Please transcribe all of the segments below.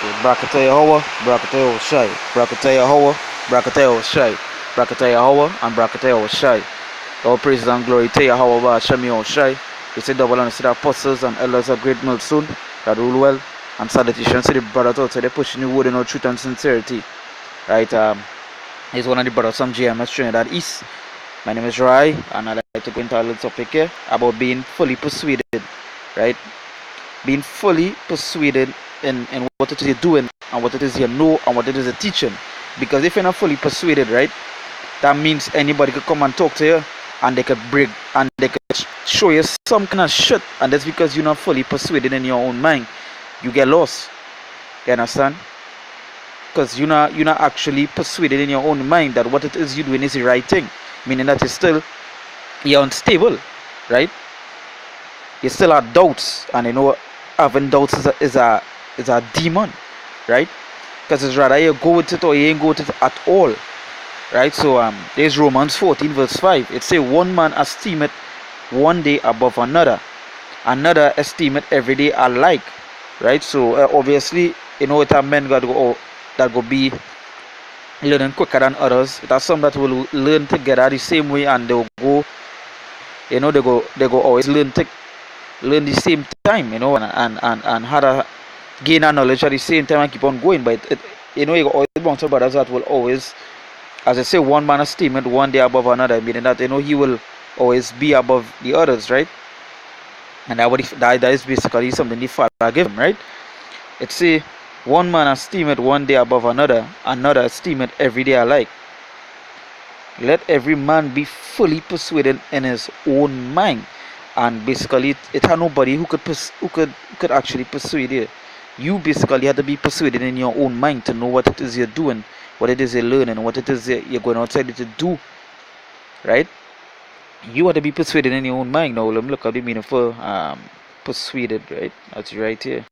Brakataya Hoa, Brakataya Shai, Brakataya Hoa, Brakataya Shai, Brakataya Hoa, and Brakataya Shai. All praise and glory to Yahweh Shemi Shai. We say double and say the apostles and elders of great mill soon that rule well. And salutations to the brothers out there pushing the word in all truth and sincerity. Right, he's one of the brothers from GMS Trinidad East. My name is Rai, and I'd like to go into a little topic here about being fully persuaded. Right, being fully persuaded in what it is you're doing and what it is you know and what it is you're teaching. Because if you're not fully persuaded, right, that means anybody could come and talk to you and they could break and they could show you some kind of shit, and that's because you're not fully persuaded in your own mind. You get lost. You understand? Because you're not actually persuaded in your own mind that what it is you're doing is the right thing. Meaning that you're unstable, right? You still have doubts, and having doubts is a demon, right? Because it's rather you go with it or you ain't go with it at all. Right, so there's Romans 14 verse 5. It says one man esteemeth one day above another estimate every day alike. Right, so obviously it's a men that go be learning quicker than others. That's some that will learn together the same way, and they'll go, they go always learn the same time, and how to gain a knowledge at the same time and keep on going. But you always belong to brothers that will always, as I say, one man esteemeth one day above another, meaning that he will always be above the others, right? And that is basically something the Father gave him, right? It say one man esteemeth one day above another esteemeth every day alike. Let every man be fully persuaded in his own mind, and basically it had nobody who could actually persuade you. You basically had to be persuaded in your own mind to know what it is you're doing, what it is you're learning, what it is you're going outside to do, right? You want to be persuaded in your own mind. Now let me look at the meaning for persuaded, right? That's right here.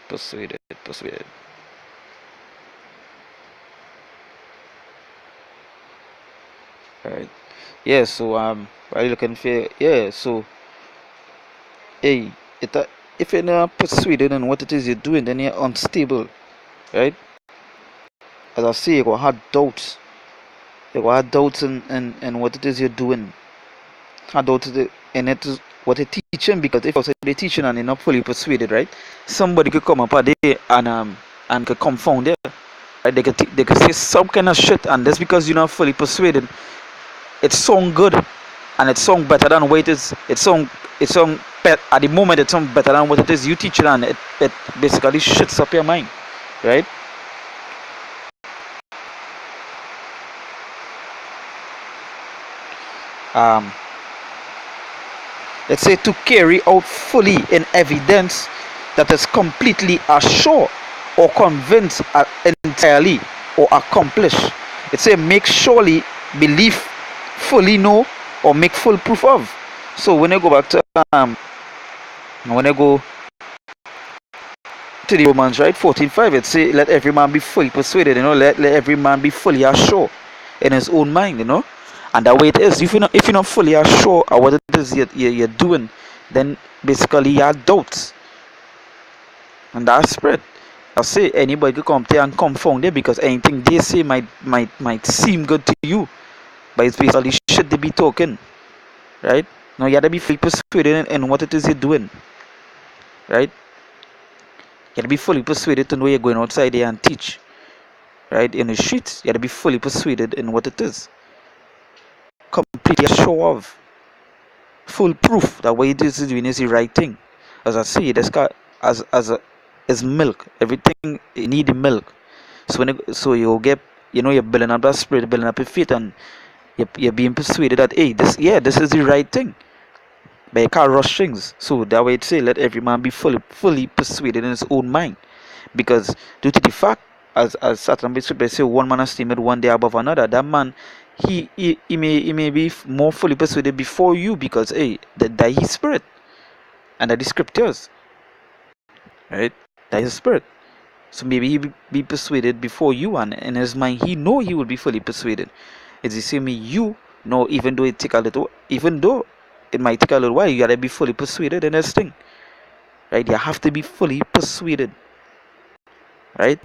Persuaded. Alright. Yeah, so while you're looking for, yeah, so hey, if you're not persuaded in what it is you're doing, then you're unstable, right? As I say, you're gonna have doubts. You're gonna have doubts in what it is you're doing. Have doubts in it is what you're teaching, because if you're teaching and you're not fully persuaded, right? Somebody could come up a day and could confound it. Right? They could say some kind of shit, and that's because you're not fully persuaded. It sound good, and it sound better than what it is. It sound at the moment it sound better than what it is you teaching, and it basically shits up your mind, right? Let's say to carry out fully in evidence that is completely assured or convinced entirely or accomplished. It say make surely believe, fully know, or make full proof of. So when I go back to when I go to the Romans, right, 14:5, it say let every man be fully persuaded, let every man be fully assured in his own mind, and that way it is. If you're not fully assured of what it is you're doing, then basically you have doubts, and that's spread. I say anybody could come there and confound it, because anything they say might seem good to you, but it's basically shit they be talking, right? Now you gotta be fully persuaded in what it is you're doing, right? You gotta be fully persuaded to know you're going outside there and teach, right? In the streets, you gotta be fully persuaded in what it is, completely sure of, full proof that what it is doing is the right thing. As I say, this guy as milk. Everything you need the milk. So you get, you're building up that spirit, building up your faith, and you're being persuaded that hey, this is the right thing. But you can't rush things. So that way it say let every man be fully persuaded in his own mind. Because due to the fact, as certain scripture say, one man esteemed one day above another, that man he may be more fully persuaded before you, because hey, that his spirit, and that the scriptures, right? That is spirit. So maybe he be persuaded before you, and in his mind he know he will be fully persuaded. It's the same way you know, even though it might take a little while, you gotta be fully persuaded in this thing. right? You have to be fully persuaded, right?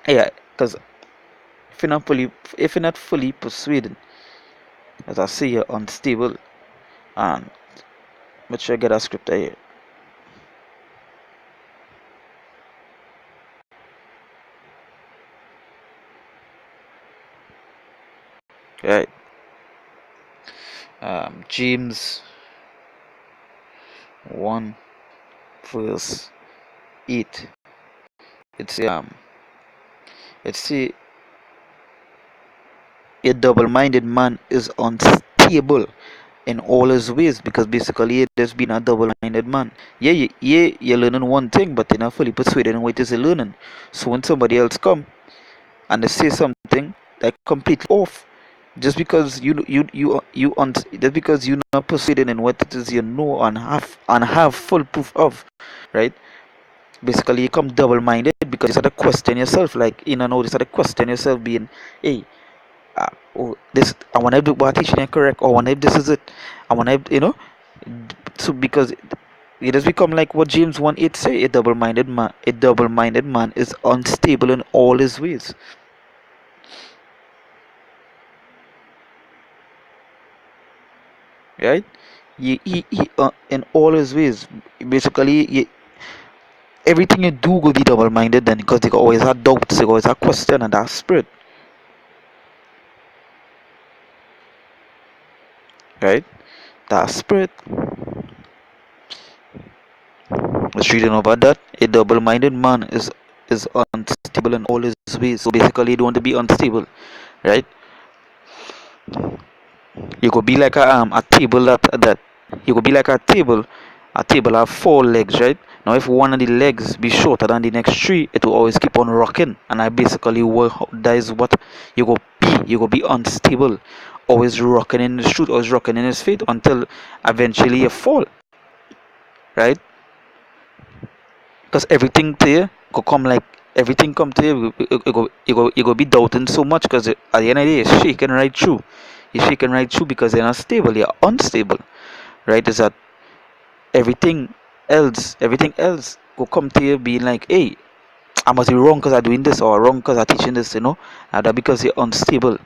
Yeah, because if you're not fully persuaded, as I say, you're unstable. And make sure I get a scripture here. Right. James 1 verse 8. It's a double-minded man is unstable in all his ways, because basically there's been a double-minded man. You're learning one thing, but you're not fully persuaded in what it is you're learning. So when somebody else come and they say something like completely off, just because just because you're not persuaded in what it is you know and have full proof of, right? Basically you come double-minded because you start to question yourself, like you start to question yourself, being, hey, oh, this, I wonder if what teaching is correct, or I wonder if this is it, I wonder if, so because it has become like what James 1:8 say, a double-minded man is unstable in all his ways, right? In all his ways, basically, everything you do will be double-minded then, because they always have doubts, they always have question and that spirit, right? That spirit. Let's reading about that. A double-minded man is unstable in all his ways. So basically, you don't want to be unstable, right? You could be like a table that you could be like a table. A table have four legs, right? Now, if one of the legs be shorter than the next three, it will always keep on rocking, and I basically that is what you go be. You go be unstable, always rocking in the street, always rocking in his feet until eventually you fall, right? Because everything to you go come like everything come to you, you go be doubting so much, because at the end of the day you're shaking right through. You're shaking right through because you're not stable, you're unstable, right? Is that everything else will come to you being like, hey, I must be wrong because I'm doing this, or wrong because I'm teaching this, and that because you're unstable,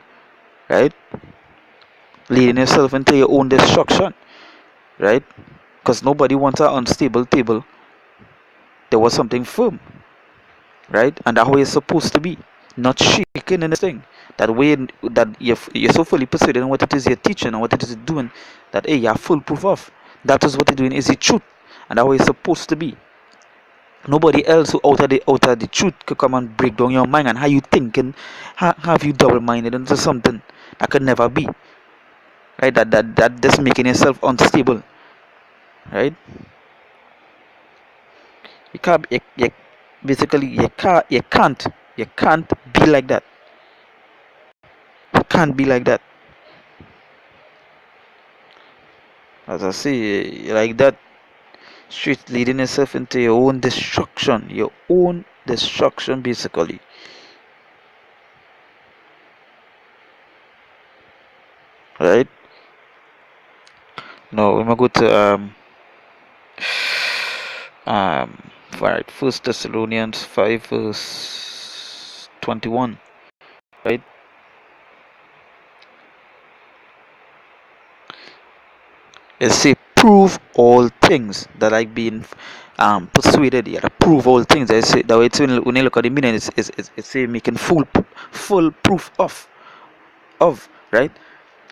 right? Leading yourself into your own destruction, right? Because nobody wants an unstable table. There was something firm, right? And that way it's supposed to be, not shaking in this thing. That way, that you're so fully persuaded in what it is you're teaching and what it is you're doing, that, hey, you're full proof of. That is what you're doing is the truth, and that way it's supposed to be. Nobody else who out of the truth could come and break down your mind and how you thinking, have you double-minded into something that could never be, right? That just making yourself unstable, right? You can't, basically you can't be like that. You can't be like that. As I say, like that, straight leading yourself into your own destruction, basically, right? Now, when I go to um, right, First Thessalonians 5 verse 21, right? It say, prove all things that I've been persuaded. Yeah, prove all things. I say that way. It's when you look at the meaning, it's say making full proof of, right?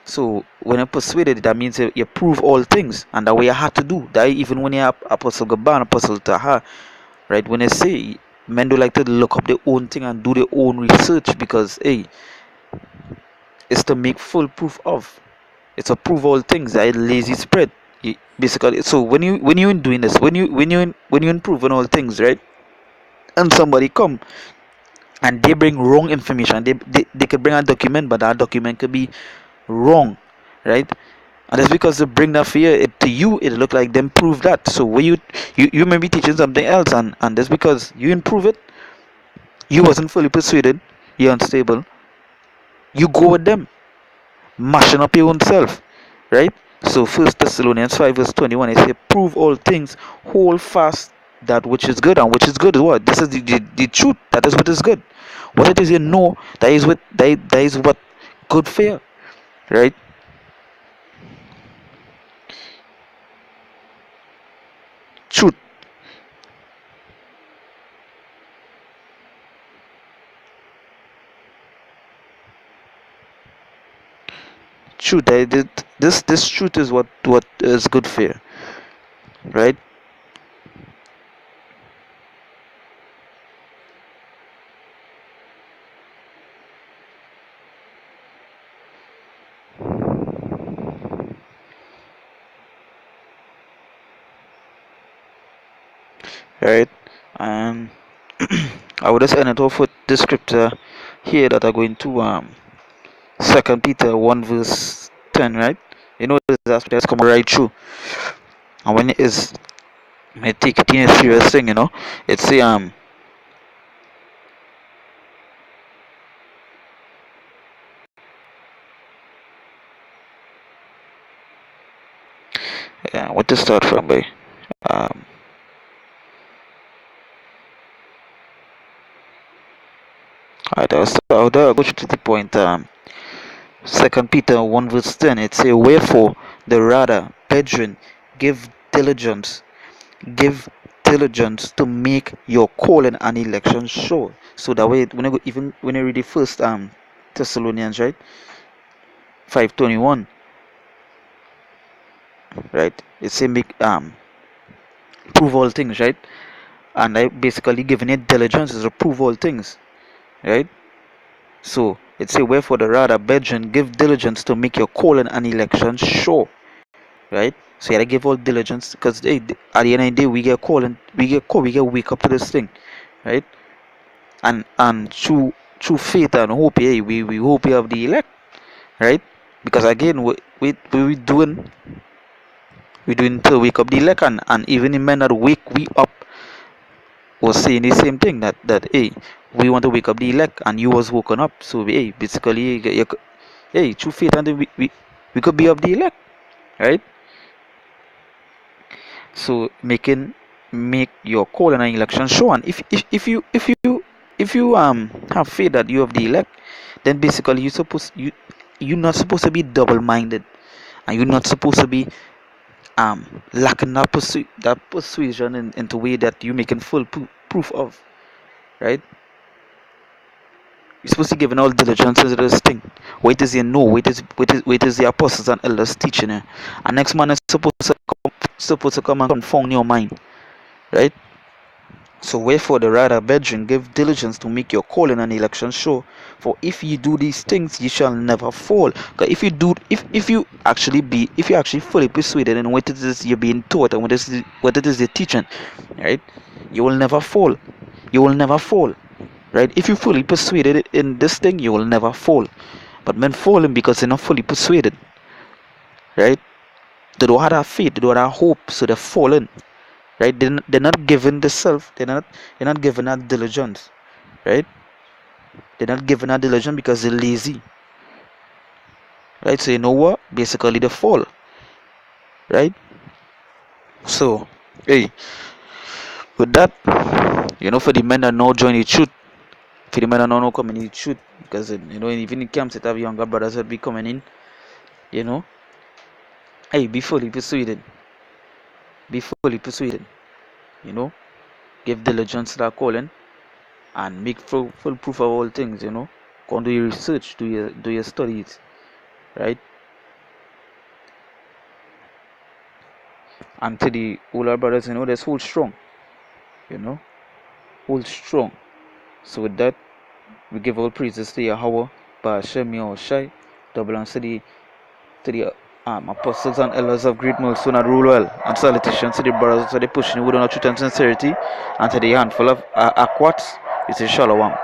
So when you're persuaded, that means you prove all things, and that way you had to do that. Even when you're Apostle Gaban, Apostle Taha, right? When they say men do like to look up their own thing and do their own research, because, hey, it's to make full proof of. It's to prove all things. That lazy spread. Basically, so when you in doing this, when you improve on all things, right? And somebody come and they bring wrong information. They could bring a document, but that document could be wrong, right? And it's because they bring that fear to you, it look like them prove that. So when you may be teaching something else, and that's because you improve it, you wasn't fully persuaded, you're unstable, you go with them, mashing up your own self, right? So First Thessalonians 5 verse 21, it says, prove all things, hold fast that which is good, and which is good is what? This is the truth. That is what is good. What it is you know, that is what good fear, right? Truth, truth. This truth is what is good fear, right? Right, and I would just end it off with the scripture here that are going to Second Peter 1 verse 10, right? You know that's coming right through, and when it is, I take it in a serious thing, it's the yeah, what to start from, by um I'll go to the point. 2 Peter 1 verse 10, it say, wherefore the rather, brethren, give diligence, give diligence to make your calling and election sure. So that way, when I go, even when I read the first Thessalonians, right, 5:21, right, it say make prove all things, right, and I basically giving it diligence is to prove all things, right. So it say, wherefore the rather, brethren, give diligence to make your calling and election sure, right? So you gotta give all diligence, because hey, at the end of the day, we get calling, we get call, we get wake up to this thing, right? And through faith and hope, hey, we hope we have the elect, right? Because again, we doing to wake up the elect, and even the men that wake we up was saying the same thing, that hey, we want to wake up the elect, and you was woken up. So hey, basically, hey, through faith, and then we could be of the elect, right? So make your call in an election sure, and if you have faith that you have the elect, then basically you're not supposed to be double-minded, and you're not supposed to be lacking that persuasion into way that you're making full proof of, right? You're supposed to give in all diligence to this thing. Wait is you know, wait is the apostles and elders teaching you, and next man is supposed to come and confound your mind, right? So wherefore the rather, brethren, give diligence to make your calling and election sure. For if ye do these things, ye shall never fall. Because if you actually fully persuaded in what it is you're being taught, and what it is you're teaching, right? You will never fall. You will never fall. Right? If you fully persuaded in this thing, you will never fall. But men falling because they're not fully persuaded. Right? They don't have that faith, they don't have that hope, so they're falling, right? They're not given the self, they're not given that diligence, right? They're not given that diligence because they're lazy, right? So you know what, basically they fall, right? So hey, with that, for the men that now join the truth, for the men that now come in the truth, because even in camps that have younger brothers that be coming in, you know hey, be fully persuaded, be fully persuaded, you know give diligence to that calling, and make full proof of all things, go and do your research, do your studies, right? And to the older brothers, let's hold strong, you know hold strong. So with that, we give all praises to Yahweh, Ba'ashem Yahushai, double and to the apostles and elders of great milestone and rule well, and salutations to the brothers that they pushing with on truth and sincerity, and to the handful of aquats, it's a shalom.